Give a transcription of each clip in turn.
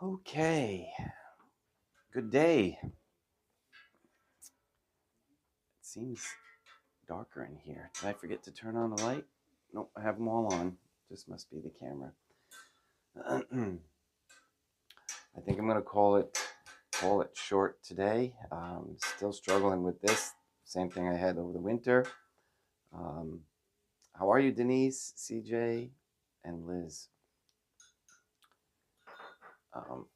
Okay, good day. It seems darker in here. Did I forget to turn on the light? Nope, I have them all on. Just must be the camera. I think I'm gonna call it short today. Still struggling with this. Same thing I had over the winter. Um, how are you, Denise, CJ, and Liz? Um,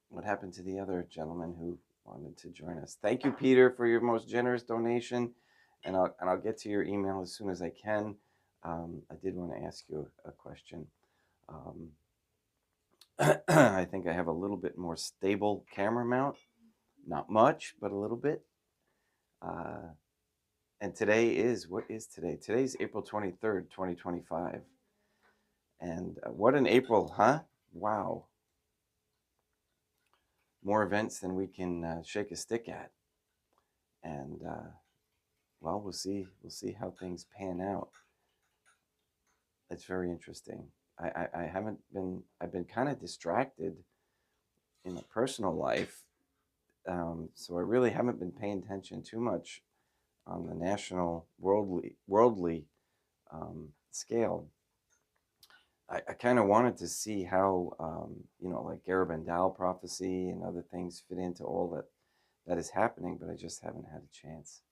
what happened to the other gentleman who wanted to join us? Thank you, Peter, for your most generous donation, and I'll get to your email as soon as I can. I did want to ask you a question. Um, I think I have a little bit more stable camera mount, not much, but a little bit. And today is, what is today? Today's April 23rd, 2025. And what an April, huh? Wow. More events than we can shake a stick at. And well, we'll see how things pan out. It's very interesting. I haven't been, I've been kind of distracted in my personal life. So I really haven't been paying attention too much on the national worldly scale. I kind of wanted to see how, like Garabandal prophecy and other things fit into all that is happening, but I just haven't had a chance.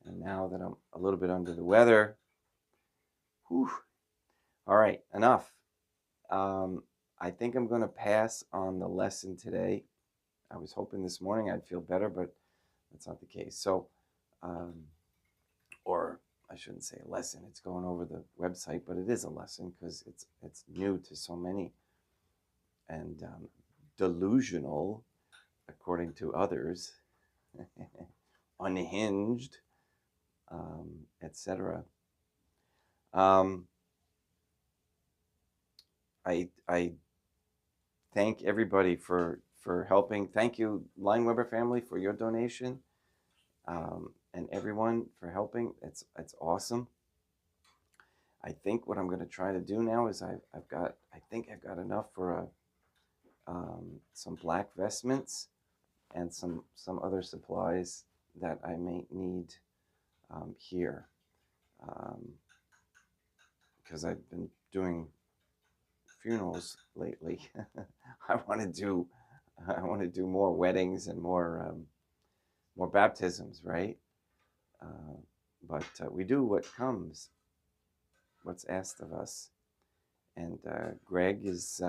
And now that I'm a little bit under the weather, whew, all right, enough. I think I'm going to pass on the lesson today. I was hoping this morning I'd feel better, but that's not the case. So, or I shouldn't say a lesson. It's going over the website, but it is a lesson because it's new to so many and delusional, according to others, unhinged, etc. I thank everybody for helping. Thank you, Line Weber family, for your donation, and everyone for helping. It's awesome. I think what I'm going to try to do now is I think I've got enough for some black vestments and some other supplies that I may need here, because I've been doing funerals lately. I want to do more weddings and more baptisms, right? But we do what comes, what's asked of us. And Greg is,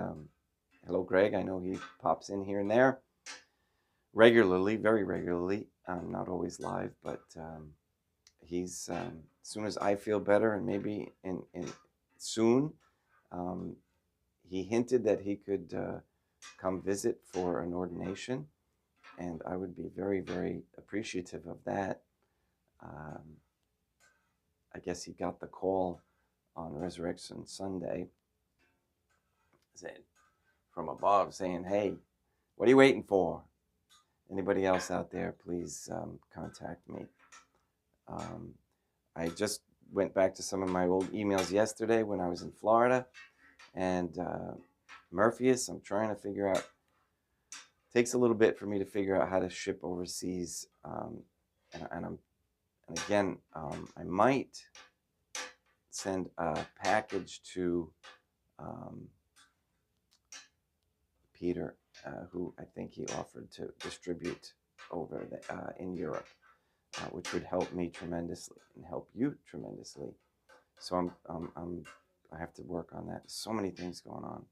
hello, Greg. I know he pops in here and there regularly, very regularly. Not always live, but he's, as soon as I feel better, and maybe in soon, he hinted that he could come visit for an ordination, and I would be very, very appreciative of that. I guess he got the call on Resurrection Sunday from above saying, hey, what are you waiting for? Anybody else out there, please contact me. I just went back to some of my old emails yesterday when I was in Florida, and Murphy's, I'm trying to figure out, takes a little bit for me to figure out how to ship overseas, and again, I might send a package to Peter, who I think he offered to distribute over in Europe, which would help me tremendously and help you tremendously. So I have to work on that. So many things going on,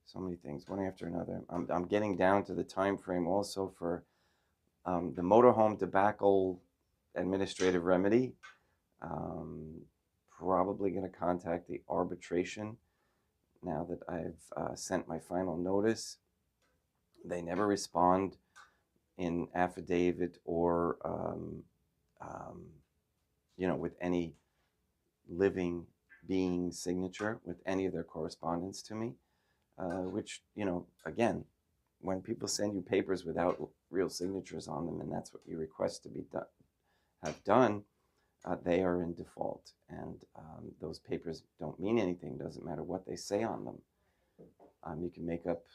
so many things, one after another. I'm getting down to the time frame also for the motorhome debacle administrative remedy. Probably going to contact the arbitration now that I've sent my final notice. They never respond in affidavit or with any living being signature with any of their correspondence to me, which, again, when people send you papers without real signatures on them, and that's what you request to be have done, they are in default, and those papers don't mean anything. Doesn't matter what they say on them. You can make up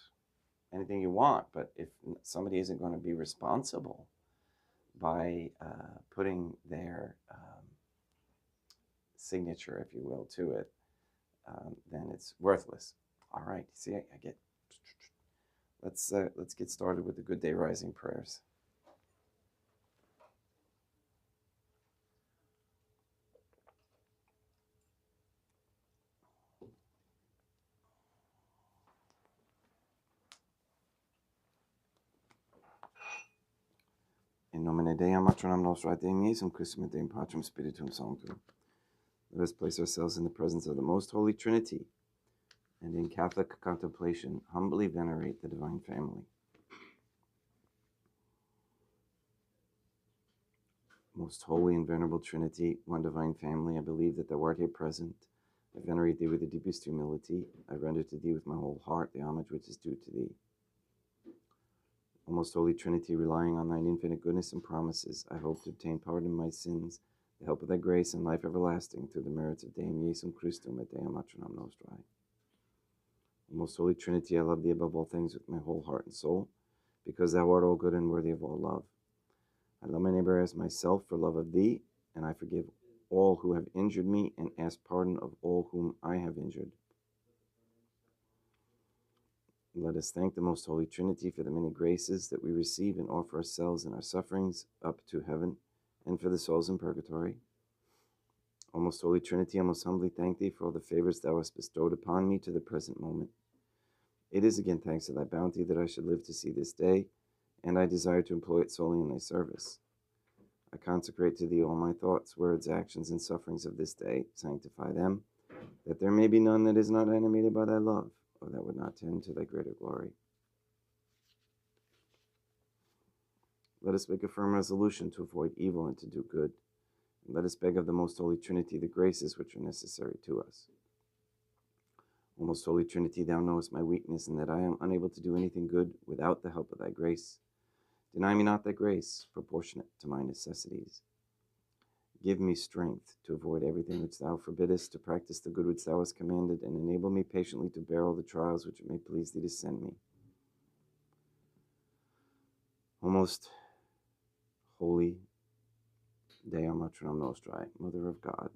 anything you want, but if somebody isn't going to be responsible by putting their signature, if you will, to it, then it's worthless. All right, see, I get. Let's get started with the Good Day Rising prayers. In nomine Dei, matronam nostra et Deum Iesum Christum et Deum Patrum Spiritum Sanctum. Let us place ourselves in the presence of the Most Holy Trinity, and in Catholic contemplation humbly venerate the Divine Family. Most Holy and Venerable Trinity, one Divine Family, I believe that thou art here present. I venerate thee with the deepest humility. I render to thee with my whole heart the homage which is due to thee. O Most Holy Trinity, relying on thine infinite goodness and promises, I hope to obtain pardon of my sins, the help of thy grace, and life everlasting, through the merits of Deum Iesum Christum et Deum Matronam Nostrae. O Most Holy Trinity, I love thee above all things with my whole heart and soul, because thou art all good and worthy of all love. I love my neighbor as myself for love of thee, and I forgive all who have injured me, and ask pardon of all whom I have injured. Let us thank the Most Holy Trinity for the many graces that we receive and offer ourselves in our sufferings up to heaven, and for the souls in purgatory. O Most Holy Trinity, I most humbly thank thee for all the favors thou hast bestowed upon me to the present moment. It is again thanks to thy bounty that I should live to see this day, and I desire to employ it solely in thy service. I consecrate to thee all my thoughts, words, actions, and sufferings of this day. Sanctify them, that there may be none that is not animated by thy love, or that would not tend to thy greater glory. Let us make a firm resolution to avoid evil and to do good. And let us beg of the Most Holy Trinity the graces which are necessary to us. O Most Holy Trinity, thou knowest my weakness, and that I am unable to do anything good without the help of thy grace. Deny me not thy grace, proportionate to my necessities. Give me strength to avoid everything which thou forbiddest, to practice the good which thou hast commanded, and enable me patiently to bear all the trials which it may please thee to send me. O most holy Dea Matronam Nostrae, Mother of God,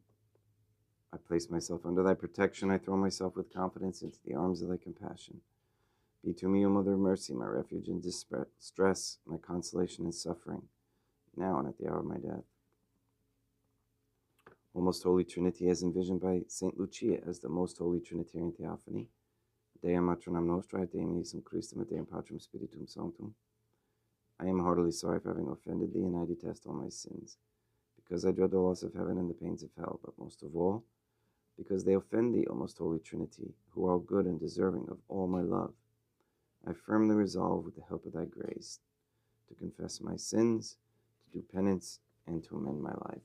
I place myself under thy protection. I throw myself with confidence into the arms of thy compassion. Be to me, O Mother of Mercy, my refuge in distress, my consolation in suffering, now and at the hour of my death. O Most Holy Trinity, as envisioned by St. Lucia as the Most Holy Trinitarian Theophany, Dea Matronam Nostrae, Deum Iesum Christum et Deum Patrum Spiritum Sanctum, I am heartily sorry for having offended thee, and I detest all my sins, because I dread the loss of heaven and the pains of hell, but most of all, because they offend thee, O Most Holy Trinity, who are good and deserving of all my love. I firmly resolve, with the help of thy grace, to confess my sins, to do penance, and to amend my life.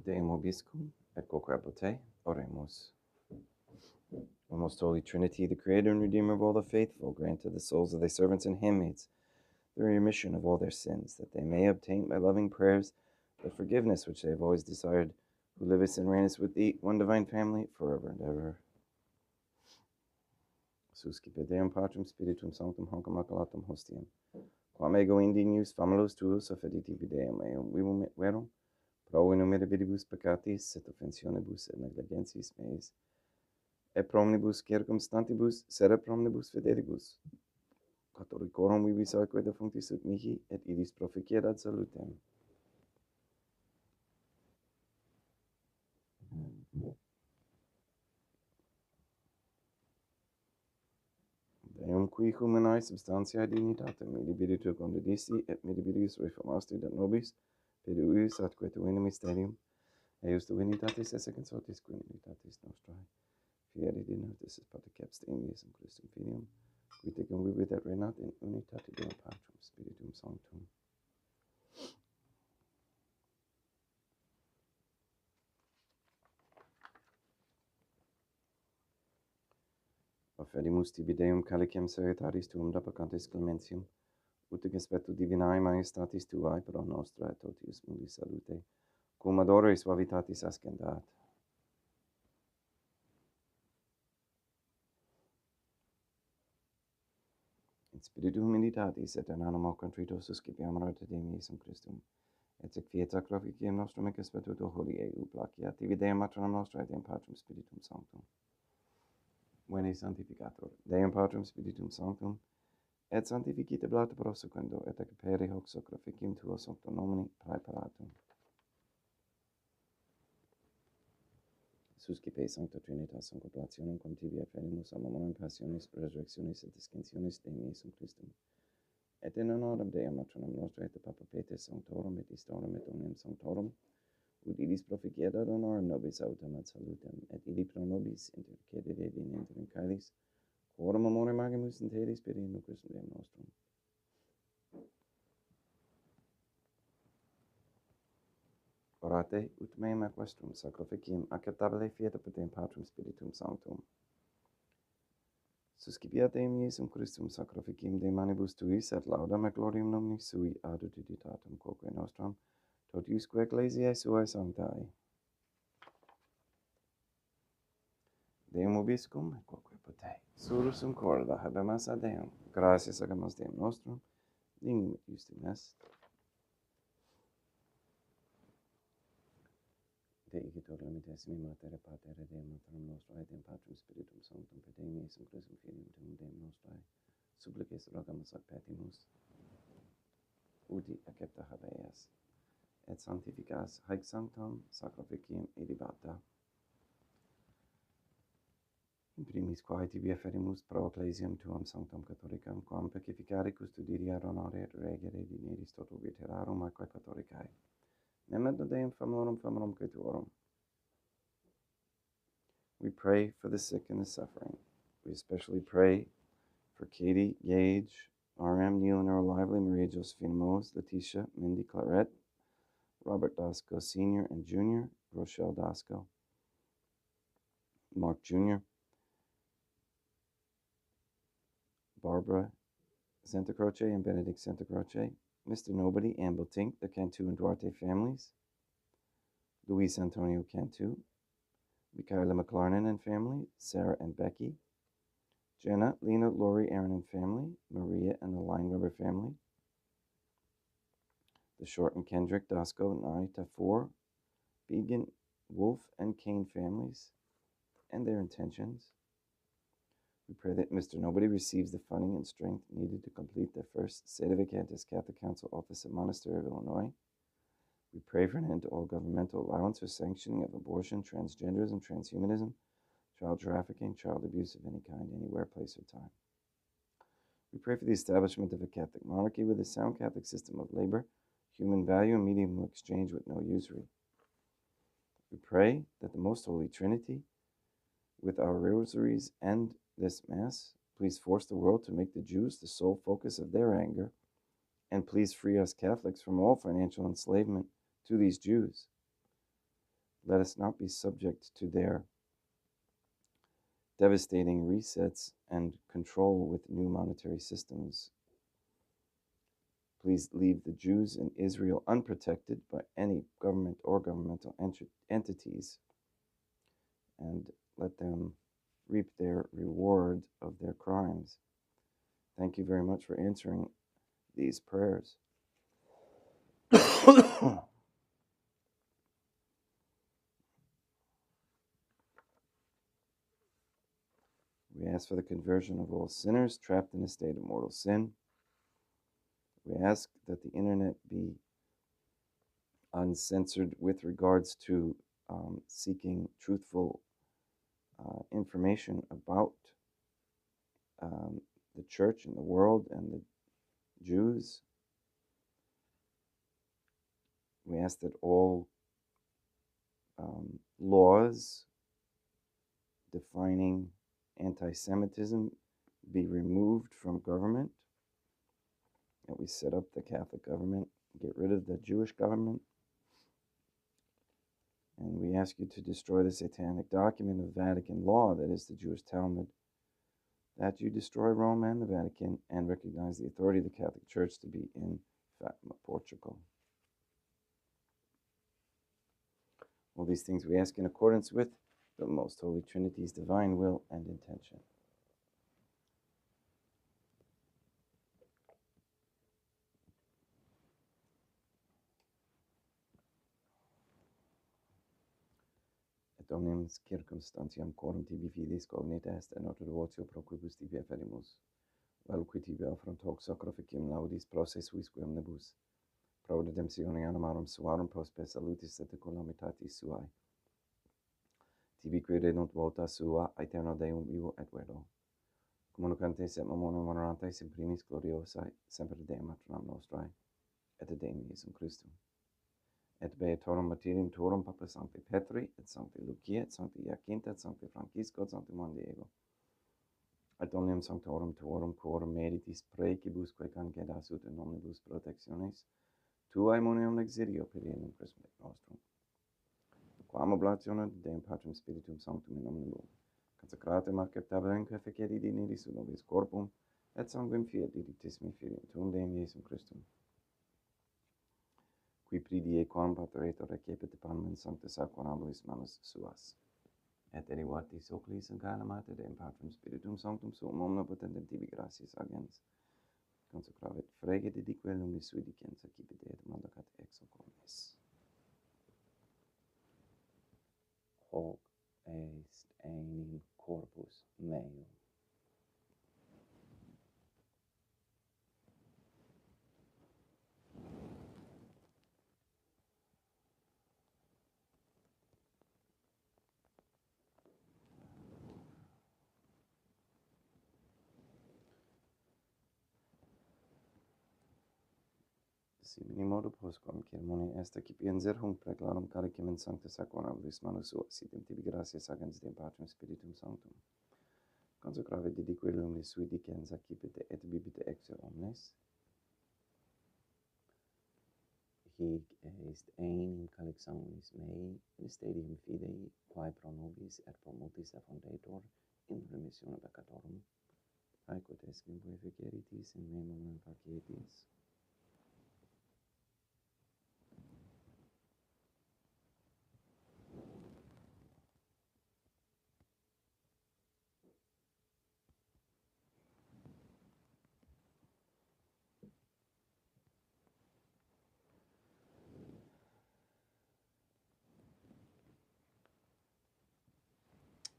Deum Obiscum et Quoque Oremus. O Most Holy Trinity, the Creator and Redeemer of all the faithful, grant to the souls of thy servants and handmaids the remission of all their sins, that they may obtain by loving prayers the forgiveness which they have always desired, who livest and reignest with thee, one divine family, forever and ever. Suscipe Deum Patrum Spiritum Sanctum Hanc Immaculatum Hostiam, quam ego indinius famulos tuus offenditi videam eum vivum et verum, pro in mirabilibus peccatis, et offensionibus et negligentis meis, et promnibus circumstantibus, sed promnibus fidelibus, Catholicorum vivis arque defunctis ut mihi, et idis proficiat ad salutem. qui humanae substantiae dignitatem milibiritur condedisti et milibirius reformasti da nobis peruius atque tuine mysterium eius divinitatis esse consortis qui divinitatis nostrae fieri denotis est pater capstem Iesum Christum filium qui tecum vivit et regnat in unitate Deum Patrum Spiritum Sanctum. Offerimus tibi Deum calicem salutaris tuum dapacantis clementium, ut gespetu divinae majestatis tuae pro nostra et totius mundi salute, cum adore suavitatis ascendat. In spiritu humilitatis et in animo contrito suscipiamur ad Deum Iesum Christum, et sec fiat sacrificium nostrum et gespetuto hodie placiat tibi Deum matronum nostra et Deum Patrum Spiritum Sanctum. Veni sanctificator Deum Patrum Spiritum Sanctum, et sanctificite blata prosequendo, et acapere hoc sacrificium tuo sancto nomini praeparatum. Suscipe Sancta Trinitas contemplationem cum tibi afferimus a memoriam passionis, resurrectionis et discensionis Deum Iesum Christum. Et in honorem Deum matronum nostra et Papa Peter Sanctorum et Istorum et omnium Sanctorum, ut illis proficiat ad honorem nobis autem ad salutem, et illi pro nobis intercedere vinentem caelis, quorum amore magimus in te Spiritum Christum Deum nostrum. Orate ut meum equestrum sacrificium acceptabile fiat per Deum Patrum Spiritum Sanctum. Suscipiat Deum Iesum Christum sacrificium de manibus tuis et laudam et gloriam nomini sui ad utilitatem quoque nostram totiusque ecclesiae suae sanctae. Deum vobiscum et quoque pote. Surus in corda habemus ad Deum. Gratias agamus Deum nostrum, dignum et justum est. Te igitur limitessimi matere patere Deum matronum nostrae et Deum Patrum Spiritum Sanctum per Deum Iesum Christum filium tuum Deum nostrae. Supplices rogamus ad petimus. Uti accepta habeas. Et sanctificas haec sanctam sacrificium ilibata. In primis quae tibi afferimus pro ecclesiam tuam sanctam catholicam, quam pacificare custodire ad honore et regere dineris toto veterarum atque catholicae. Nemet Deum famorum Creatuorum. We pray for the sick and the suffering. We especially pray for Katie, Gage, R.M. Neil and Earl Lively, Maria Josephine Mose, Letitia, Mindy Claret, Robert Dasco Sr. and Jr., Rochelle Dasco, Mark Jr., Barbara Santa Croce and Benedict Santa Croce, Mr. Nobody, Amble Tink, the Cantu and Duarte families, Luis Antonio Cantu, Michaela McLarnon and family, Sarah and Becky, Jenna, Lena, Lori, Aaron and family, Maria and the Lineweber family, the Short and Kendrick, Dasco, Nai, Tafour, Began, Wolf, and Kane families, and their intentions. We pray that Mr. Nobody receives the funding and strength needed to complete the first Sedevacantist Catholic Council office at Monastery of Illinois. We pray for an end to all governmental allowance or sanctioning of abortion, transgenderism, transhumanism, child trafficking, child abuse of any kind, anywhere, place, or time. We pray for the establishment of a Catholic monarchy with a sound Catholic system of labor, human value, and medium of exchange with no usury. We pray that the Most Holy Trinity, with our rosaries and this Mass, please force the world to make the Jews the sole focus of their anger, and please free us Catholics from all financial enslavement to these Jews. Let us not be subject to their devastating resets and control with new monetary systems. Please leave the Jews in Israel unprotected by any government or governmental entities, and let them reap their reward of their crimes. Thank you very much for answering these prayers. We ask for the conversion of all sinners trapped in a state of mortal sin. We ask that the internet be uncensored with regards to seeking truthful information about the church and the world and the Jews. We ask that all laws defining anti-Semitism be removed from government, that we set up the Catholic government, get rid of the Jewish government, and we ask you to destroy the satanic document of Vatican law, that is the Jewish Talmud, that you destroy Rome and the Vatican and recognize the authority of the Catholic Church to be in Fatima, Portugal. All these things we ask in accordance with the Most Holy Trinity's divine will and intention. Et omnium circumstantiam quorum tibi fidis cognita est et noto devotio pro quibus tibi afferimus, velque tibi affront hoc sacrificium laudis processuis quem nebus, pro redemptione animarum suarum prospe salutis et calamitatis suae. Tibi qui redunt vota sua, aeterno Deum vivo et vero. Communicantes et memonium honorantes in primis gloriosae, semper Deum matronam nostrae, et Deum Iesum Christum. Et beatorum martyrium tuorum Papa Sancti Petri, et Sancti Lucia, et Sancti Jacinta, et Sancti Francisco, et Sancti Mondiego. Et omnium sanctorum tuorum quorum meritis praecibusque concedasut in omnibus protectionis, tuae monium exidio periendum Christum nostrum. Quam oblatione Deum Patrum Spiritum Sanctum in omnibus, consecratum acceptabilem que feceri dignidis ut nobis corpum, et sanguinem fiat diritismi filium tuum Deum Iesum Christum. Qui pridie quam pateretor recepit panem in sancta sacramentis manus suas. Et erivatis oculis incarnamate Deum Patrum Spiritum Sanctum suum omnipotentem tibi gratias agens. Consecravit frege dedique lumis sui dicens acipite et mandacat ex hoc omnes. Hoc est enim corpus meum. Simini modo postquam ceremoniae est accipiens hunc preclarum calicem in sancta sacramentis manus suas, sitem tibi gratias agens Deum Patrum Spiritum Sanctum. Consecravit dedique lumis sui dicens accipite et bibite ex omnes. Hic est enim calix sanguinis mei, in stadium fidei, quae pro nobis et pro multis effundetur in remissione peccatorum, haequot est quimque feceritis in me momum facietis.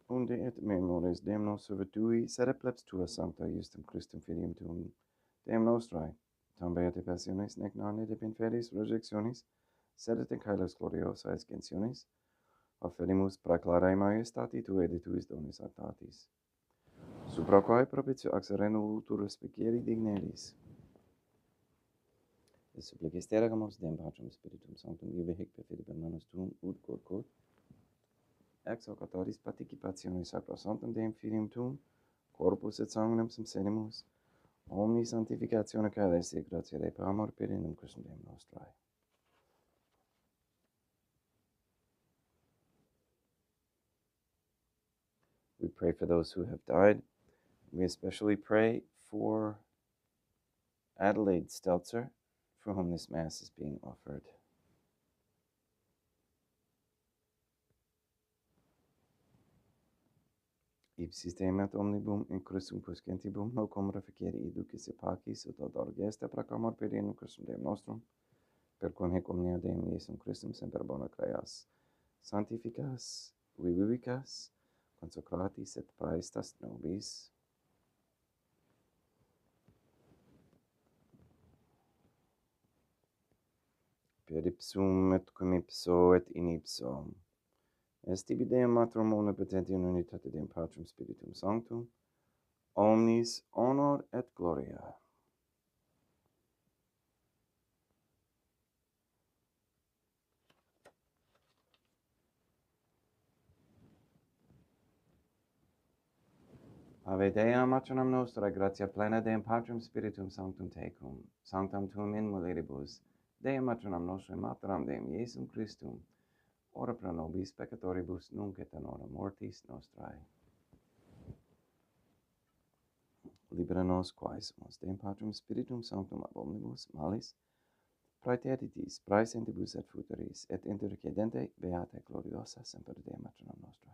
Unde et memores Deum nos servitui, sed plebs tua sancta justum Christum filium tuum, Deum nostrae, tam beate passiones, nec non et in fedis rejectionis, sed et in caelis gloriosae ascensionis, offerimus praeclare maiestati tuae de tuis donis actatis, supra quae propitio axere nultur respicieri digneris. Et supplices teragamus Deum Patrum Spiritum Sanctum iube hic per fide manus tuum ut quod ex hoc autoris participationis sacrosanctum Deum filium tuum, corpus et sanguinem subsedimus, omni sanctificatione caelestia gratia Dei per amor periendum Christum Deum nostrae. We pray for those who have died. We especially pray for Adelaide Stelzer, for whom this Mass is being offered. Ipsis temet omnibum in Christum quiscentibum nocum reficere iducis et pacis ut odor gesta prac amor periendum Christum Deum nostrum, per quam hic omnia Deum Iesum Christum semper bona creas, sanctificas, vivicas, consecratis et praestas nobis. Per ipsum et cum ipso et in ipso. Est tibi Deum Matrum omnipotentium unitate Deum Patrum Spiritum Sanctum, omnis honor et gloria. Ave Dea, matronam nostra, gratia plena Deum Patrum Spiritum Sanctum tecum, sanctam tuum in mulieribus, Dea matronam nostra, materam Deum Iesum Christum, ora pro nobis peccatoribus, nunc et in hora mortis nostrae. Libera nos quaesimus, Deum Patrum Spiritum Sanctum ab omnibus malis, praeteritis, praesentibus et futuris, et intercedente beata gloriosa semper Dea matronam nostrae.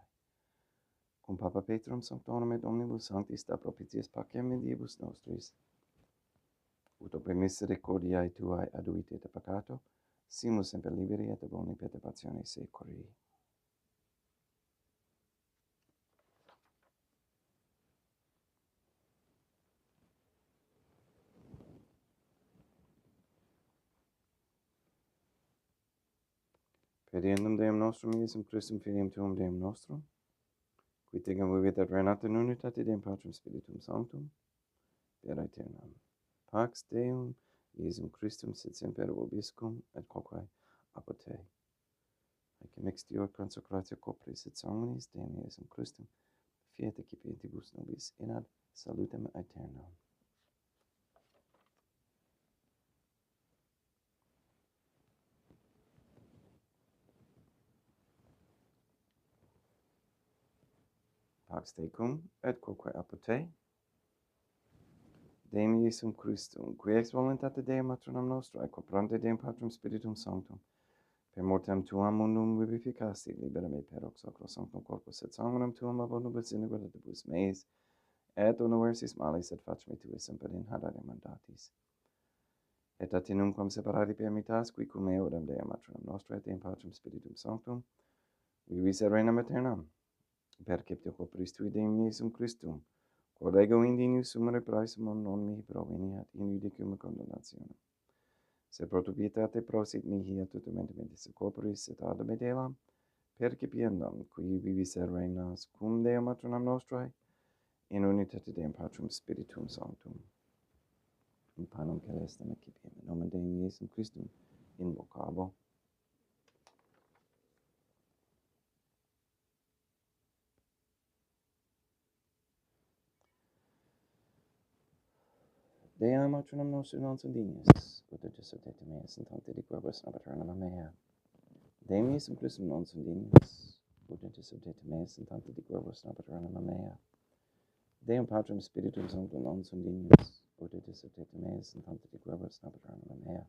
Cum Papa Petrum Sanctorum et omnibus sanctis da propitiis pacem in diebus nostris, ut ope misericordiae tuae aduite et peccato, simus semper liberi et ab omni perturbatione securi. Pediendum Deum nostrum Iesum Christum Filium Tuum Deum nostrum, qui tegam vivit et reinat in unitate Deum Patrum Spiritum Sanctum, per aeternam. Pax Deum, Iesum Christum, sit semper vobiscum, et quoque apud te. Haec mixtior consecratio copris et sanguinis Deum Iesum Christum, fiat excipientibus nobis in ad salutem aeternam. Pax tecum, et quoque apud te, Deum Iesum Christum, qui ex voluntate Deum matronam nostrae, coprante Deum Patrum Spiritum Sanctum, per mortem tuam mundum vivificasti, libera me per hoc sacro sanctum corpus et sanguinem tuam ab omnibus iniquitibus meis, et universis malis, et fac me tue semper in hadare mandatis. Et atinumquam separati permittas, qui cum eo dem Deum matronam nostrae, Deum Patrum Spiritum Sanctum, vivis et reinam aeternam, perceptio copris tui Deum Iesum Christum, quod ego indinius sumere praesumum non mihi proveniat in judicium condemnationem. Se pro tu pietate prosit mihi a tutumenti mentis corporis et ad medelam, percipiendam, qui vivis et reinas cum Deum matronam nostrae, in unitate Deum Patrum Spiritum Sanctum. In panem celestem excipiem, in nomen Deum Iesum Christum, invocabo. Dea matronam nostrum non sundinius, ut et sotete meas in tante di quibus nobiternam mea. Deum Iesum Christum non sundinius, ut et sotete meas in tante di quibus nobiternam mea. Deum Patrum Spiritum Sanctum non sundinius, ut et sotete meas in tante di quibus nobiternam mea.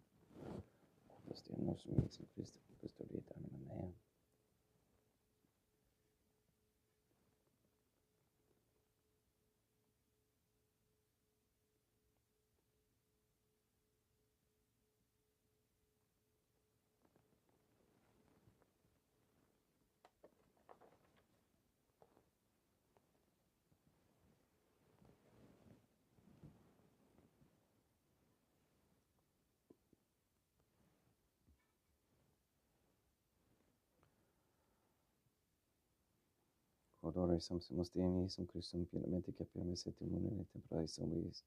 Corpus Deum nostrum Iesum Christum, custodiet anima mea. Quodore samsimus Deum Iesum Christum finamente capiamus et immunere temporale somnis.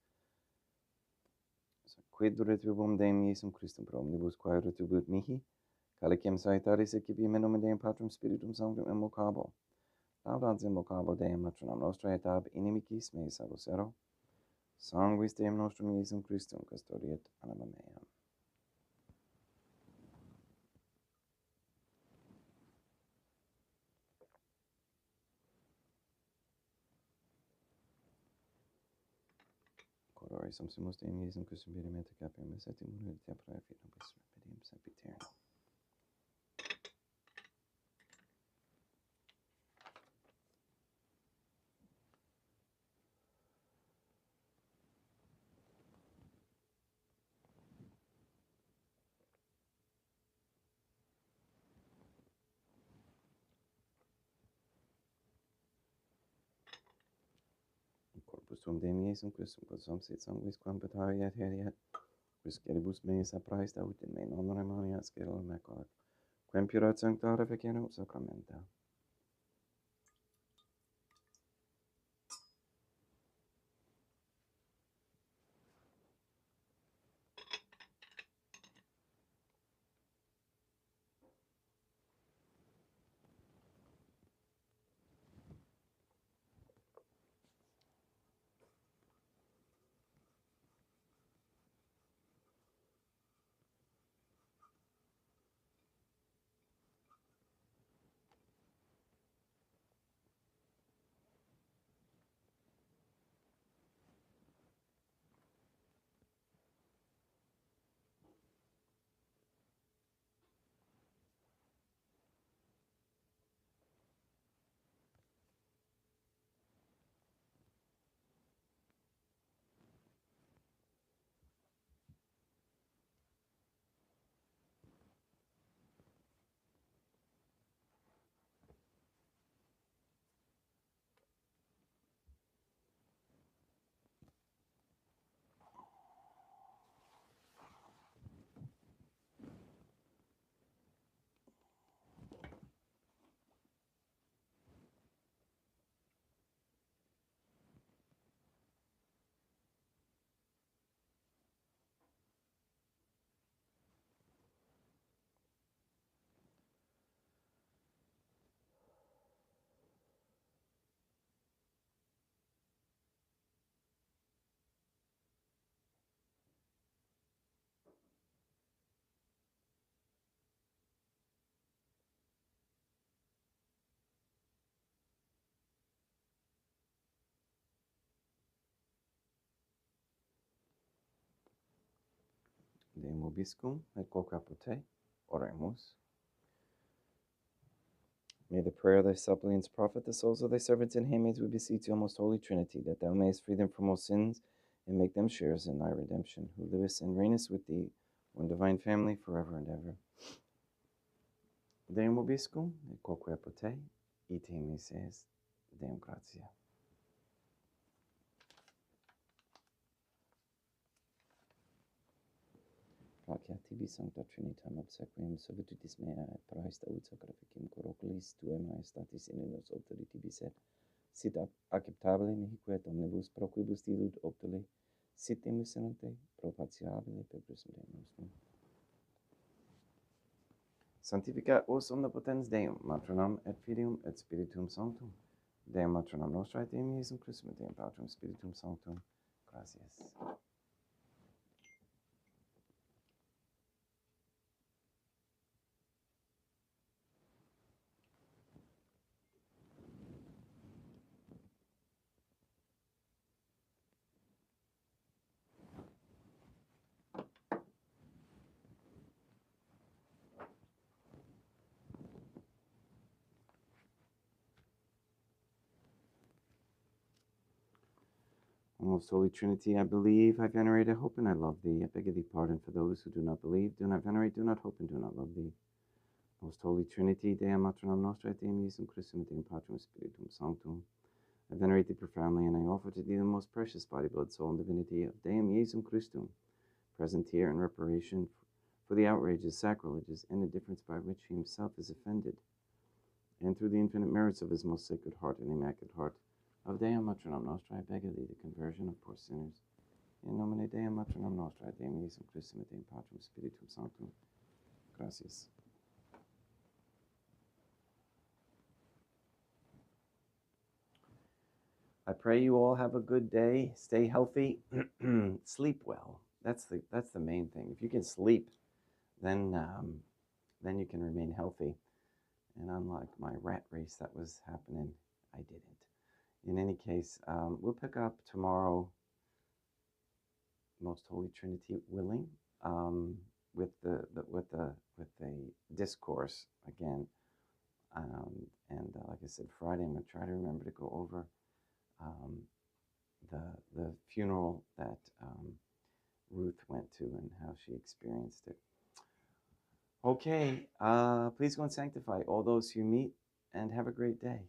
Quid retribuum Deum Iesum Christum pro omnibus quae retribuit mihi, calicem saitaris excipiem in nomen Deum Patrum Spiritum Sanctum invocabo. Laudans invocabo Deum matronam nostrae et ab inimicis meis abusero. Sanguis Deum nostrum Iesum Christum custodiet anima meam. Quodore samsimus Deum Iesum Christum finamente capiamus et immunere temporale fit nobis repediem sempiternam. Corpus tuum Deum Iesum Christum, quod sumpsit sanguis quam petari et heriet, quis celibus meis apraesta ut in me non remaniat scelum ecolat, quem purat sancta reficere sacramenta. vobiscum, et quo capote, oremus. May the prayer of thy suppliants profit the souls of thy servants and handmaids, we beseech thee, O most holy Trinity, that thou mayest free them from all sins and make them sharers in thy redemption, who livest and reignest with thee, one divine family, forever and ever. Deum vobiscum, et quoque apote, ite mises, Deum gratia. Placia tibi sancta Trinitam obsequium servitutis mea et praesta ut sacrificum coroculis tuae majestatis in nos opteri tibi sed, sit acceptabile mihique et omnibus pro quibus dilud optele, sit miserante propatiabile per prism Deum nostrum. Sanctificat os omnipotens Deum, Matronam et Filium et Spiritum Sanctum. Deum Matronam Nostra et Deum Iesum Christum et Deum Patrum Spiritum Sanctum. Gratias. O most holy Trinity, I believe, I venerate, I hope, and I love thee. I beg of thee pardon for those who do not believe, do not venerate, do not hope, and do not love thee. Most holy Trinity, Deum Matronam Nostra et Deum Iesum Christum et Deum Patrum Spiritum Sanctum. I venerate thee profoundly, and I offer to thee the most precious body, blood, soul, and divinity of Deum Iesum Christum, present here in reparation for the outrages, sacrileges, and indifference by which he himself is offended, and through the infinite merits of his most sacred heart and immaculate heart, of Deum Matronam Nostra, I beg of thee the conversion of poor sinners. In nomine Deum Matronam Nostra, et Deum Iesum Christum et Deum Patrum Spiritum Sanctum. Gracias. I pray you all have a good day. Stay healthy. Sleep well. That's the main thing. If you can sleep, then you can remain healthy. And unlike my rat race that was happening, I didn't. In any case, we'll pick up tomorrow, Most Holy Trinity willing, with the discourse again. And like I said, Friday I'm going to try to remember to go over the funeral that Ruth went to and how she experienced it. Okay, please go and sanctify all those you meet, and have a great day.